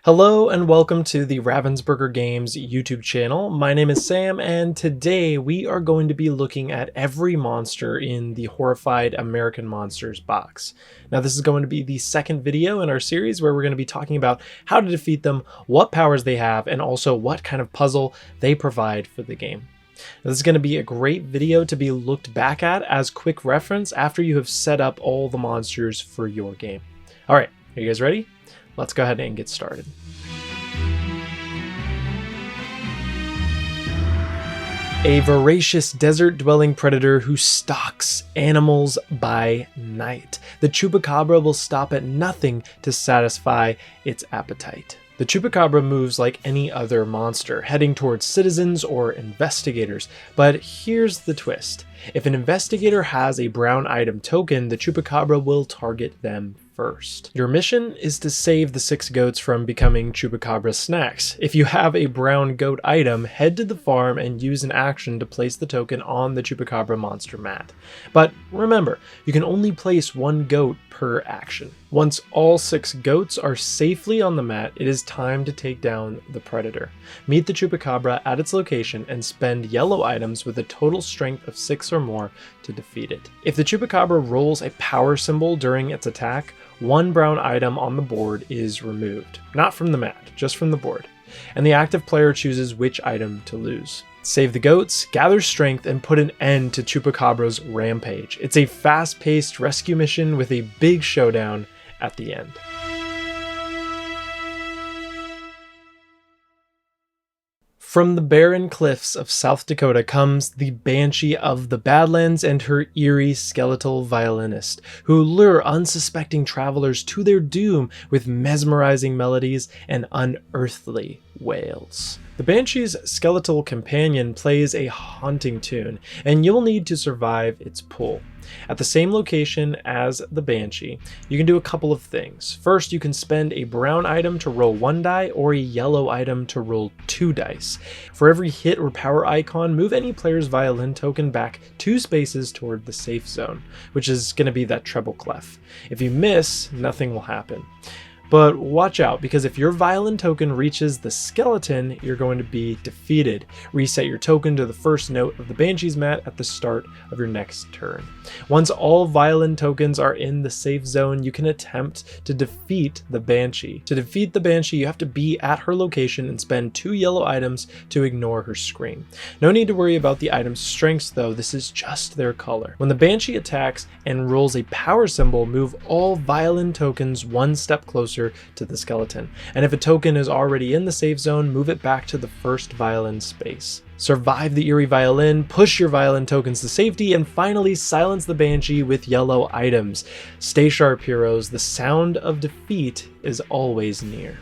Hello and welcome to the Ravensburger Games YouTube channel. My name is Sam and today we are going to be looking at every monster in the Horrified American Monsters box. Now this is going to be the second video in our series where we're going to be talking about how to defeat them, what powers they have, and also what kind of puzzle they provide for the game. Now, this is going to be a great video to be looked back at as quick reference after you have set up all the monsters for your game. Alright, are you guys ready? Let's go ahead and get started. A voracious desert-dwelling predator who stalks animals by night. The Chupacabra will stop at nothing to satisfy its appetite. The Chupacabra moves like any other monster, heading towards citizens or investigators. But here's the twist. If an investigator has a brown item token, the Chupacabra will target them first. Your mission is to save the 6 goats from becoming Chupacabra snacks. If you have a brown goat item, head to the farm and use an action to place the token on the Chupacabra monster mat. But remember, you can only place 1 goat per action. Once all 6 goats are safely on the mat, it is time to take down the predator. Meet the Chupacabra at its location and spend yellow items with a total strength of 6 or more to defeat it. If the Chupacabra rolls a power symbol during its attack, 1 brown item on the board is removed. Not from the mat, just from the board. And the active player chooses which item to lose. Save the goats, gather strength, and put an end to Chupacabra's rampage. It's a fast-paced rescue mission with a big showdown at the end. From the barren cliffs of South Dakota comes the Banshee of the Badlands and her eerie skeletal violinist, who lure unsuspecting travelers to their doom with mesmerizing melodies and unearthly wails. The Banshee's skeletal companion plays a haunting tune, and you'll need to survive its pull. At the same location as the Banshee, you can do a couple of things. First, you can spend a brown item to roll 1 die or a yellow item to roll 2 dice. For every hit or power icon, move any player's violin token back 2 spaces toward the safe zone, which is going to be that treble clef. If you miss, nothing will happen. But watch out, because if your violin token reaches the skeleton, you're going to be defeated. Reset your token to the first note of the Banshee's mat at the start of your next turn. Once all violin tokens are in the safe zone, you can attempt to defeat the Banshee. To defeat the Banshee, you have to be at her location and spend 2 yellow items to ignore her scream. No need to worry about the item's strengths though, this is just their color. When the Banshee attacks and rolls a power symbol, move all violin tokens 1 step closer to the skeleton, and if a token is already in the safe zone, move it back to the first violin space. Survive the eerie violin, push your violin tokens to safety, and finally silence the Banshee with yellow items. Stay sharp, heroes, the sound of defeat is always near.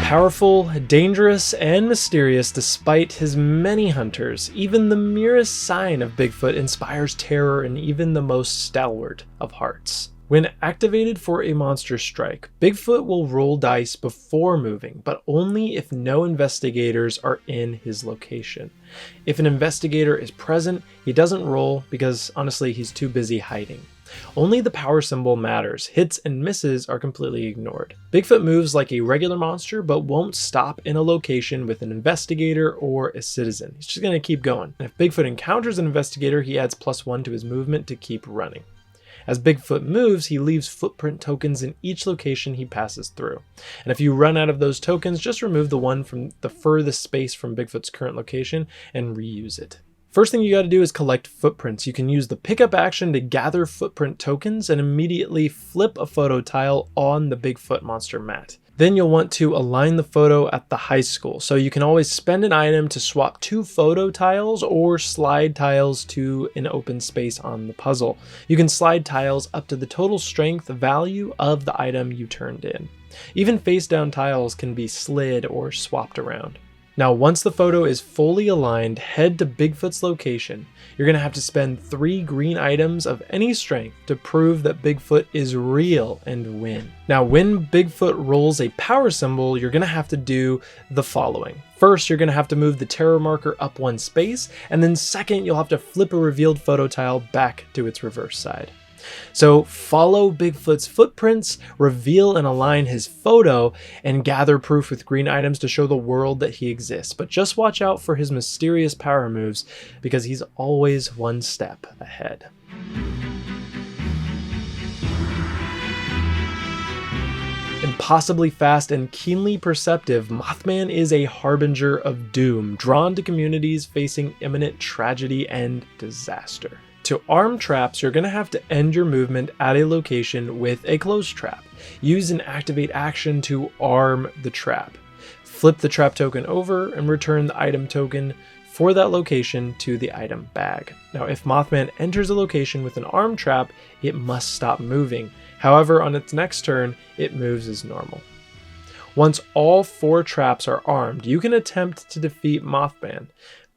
Powerful, dangerous, and mysterious despite his many hunters, even the merest sign of Bigfoot inspires terror in even the most stalwart of hearts. When activated for a monster strike, Bigfoot will roll dice before moving, but only if no investigators are in his location. If an investigator is present, he doesn't roll because honestly he's too busy hiding. Only the power symbol matters. Hits and misses are completely ignored. Bigfoot moves like a regular monster, but won't stop in a location with an investigator or a citizen. He's just going to keep going. And if Bigfoot encounters an investigator, he adds +1 to his movement to keep running. As Bigfoot moves, he leaves footprint tokens in each location he passes through. And if you run out of those tokens, just remove the one from the furthest space from Bigfoot's current location and reuse it. First thing you got to do is collect footprints. You can use the pickup action to gather footprint tokens and immediately flip a photo tile on the Bigfoot monster mat. Then you'll want to align the photo at the high school, so you can always spend an item to swap 2 photo tiles or slide tiles to an open space on the puzzle. You can slide tiles up to the total strength value of the item you turned in. Even face down tiles can be slid or swapped around. Now, once the photo is fully aligned, head to Bigfoot's location. You're going to have to spend 3 green items of any strength to prove that Bigfoot is real and win. Now, when Bigfoot rolls a power symbol, you're going to have to do the following. First, you're going to have to move the terror marker up 1 space, and then second, you'll have to flip a revealed photo tile back to its reverse side. So follow Bigfoot's footprints, reveal and align his photo, and gather proof with green items to show the world that he exists. But just watch out for his mysterious power moves, because he's always one step ahead. Impossibly fast and keenly perceptive, Mothman is a harbinger of doom, drawn to communities facing imminent tragedy and disaster. To arm traps, you're going to have to end your movement at a location with a close trap. Use an activate action to arm the trap. Flip the trap token over and return the item token for that location to the item bag. Now, if Mothman enters a location with an arm trap, it must stop moving. However, on its next turn, it moves as normal. Once all 4 traps are armed, you can attempt to defeat Mothman.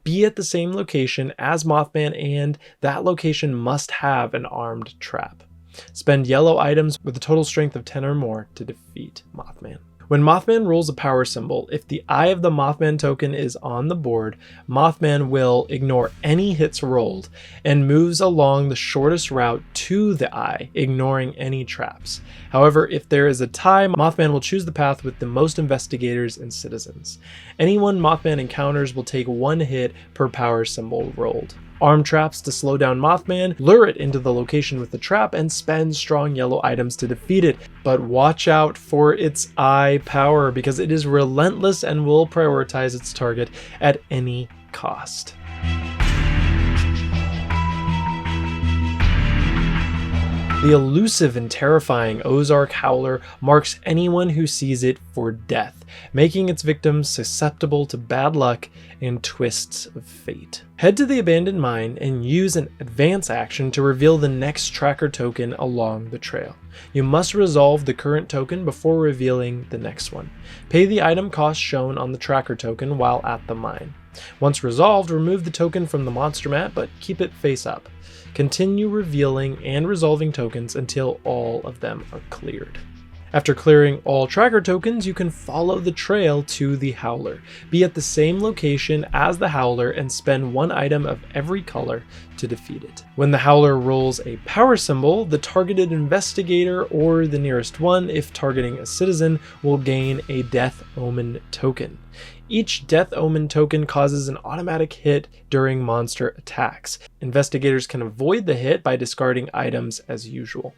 Be at the same location as Mothman, and that location must have an armed trap. Spend yellow items with a total strength of 10 or more to defeat Mothman. When Mothman rolls a power symbol, if the eye of the Mothman token is on the board, Mothman will ignore any hits rolled and moves along the shortest route to the eye, ignoring any traps. However, if there is a tie, Mothman will choose the path with the most investigators and citizens. Anyone Mothman encounters will take 1 hit per power symbol rolled. Arm traps to slow down Mothman, lure it into the location with the trap, and spend strong yellow items to defeat it. But watch out for its eye power, because it is relentless and will prioritize its target at any cost. The elusive and terrifying OZARK Howler marks anyone who sees it for death, making its victims susceptible to bad luck and twists of fate. Head to the abandoned mine and use an advance action to reveal the next tracker token along the trail. You must resolve the current token before revealing the next one. Pay the item cost shown on the tracker token while at the mine. Once resolved, remove the token from the monster mat, but keep it face up. Continue revealing and resolving tokens until all of them are cleared. After clearing all tracker tokens, you can follow the trail to the Howler. Be at the same location as the Howler and spend 1 item of every color to defeat it. When the Howler rolls a power symbol, the targeted investigator or the nearest one, if targeting a citizen, will gain a Death Omen token. Each Death Omen token causes an automatic hit during monster attacks. Investigators can avoid the hit by discarding items as usual.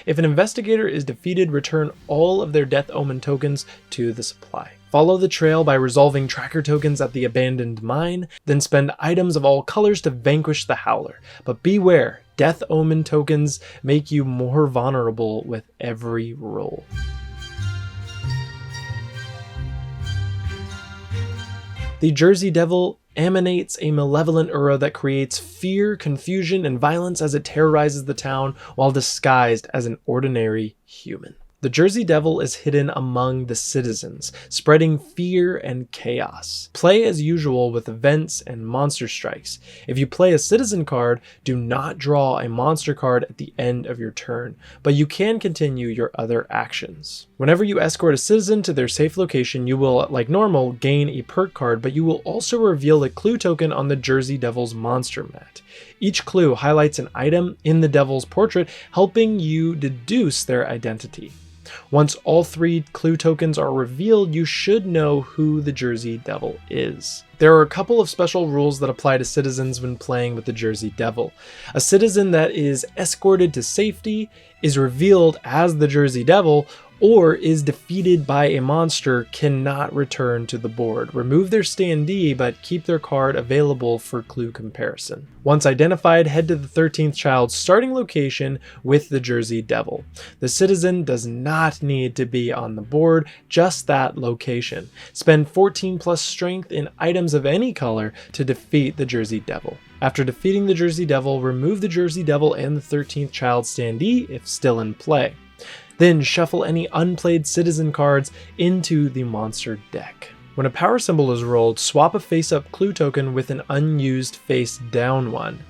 If an investigator is defeated, return all of their Death Omen tokens to the supply. Follow the trail by resolving tracker tokens at the abandoned mine, then spend items of all colors to vanquish the Howler. But beware, Death Omen tokens make you more vulnerable with every roll. The Jersey Devil emanates a malevolent aura that creates fear, confusion, and violence as it terrorizes the town while disguised as an ordinary human. The Jersey Devil is hidden among the citizens, spreading fear and chaos. Play as usual with events and monster strikes. If you play a citizen card, do not draw a monster card at the end of your turn, but you can continue your other actions. Whenever you escort a citizen to their safe location, you will, like normal, gain a perk card, but you will also reveal a clue token on the Jersey Devil's monster mat. Each clue highlights an item in the devil's portrait, helping you deduce their identity. Once all 3 clue tokens are revealed, you should know who the Jersey Devil is. There are a couple of special rules that apply to citizens when playing with the Jersey Devil. A citizen that is escorted to safety, is revealed as the Jersey Devil, or is defeated by a monster cannot return to the board. Remove their standee, but keep their card available for clue comparison. Once identified, head to the 13th child's starting location with the Jersey Devil. The citizen does not need to be on the board, just that location. Spend 14 plus strength in items of any color to defeat the Jersey Devil. After defeating the Jersey Devil, remove the Jersey Devil and the 13th child's standee if still in play. Then shuffle any unplayed citizen cards into the monster deck. When a power symbol is rolled, swap a face-up clue token with an unused face-down one.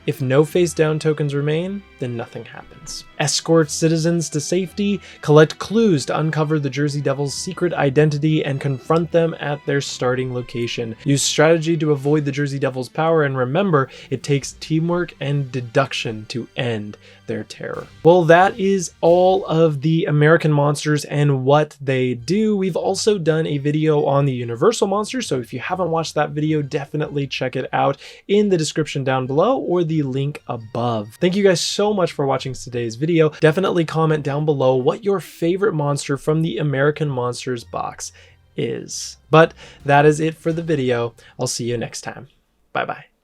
If no face down tokens remain, then nothing happens. Escort citizens to safety, collect clues to uncover the Jersey Devil's secret identity, and confront them at their starting location. Use strategy to avoid the Jersey Devil's power, and remember, it takes teamwork and deduction to end their terror. Well, that is all of the American monsters and what they do. We've also done a video on the Universal monsters, so if you haven't watched that video, definitely check it out in the description down below or the link above. Thank you guys so much for watching today's video. Definitely comment down below what your favorite monster from the American Monsters box is. But that is it for the video. I'll see you next time. Bye bye.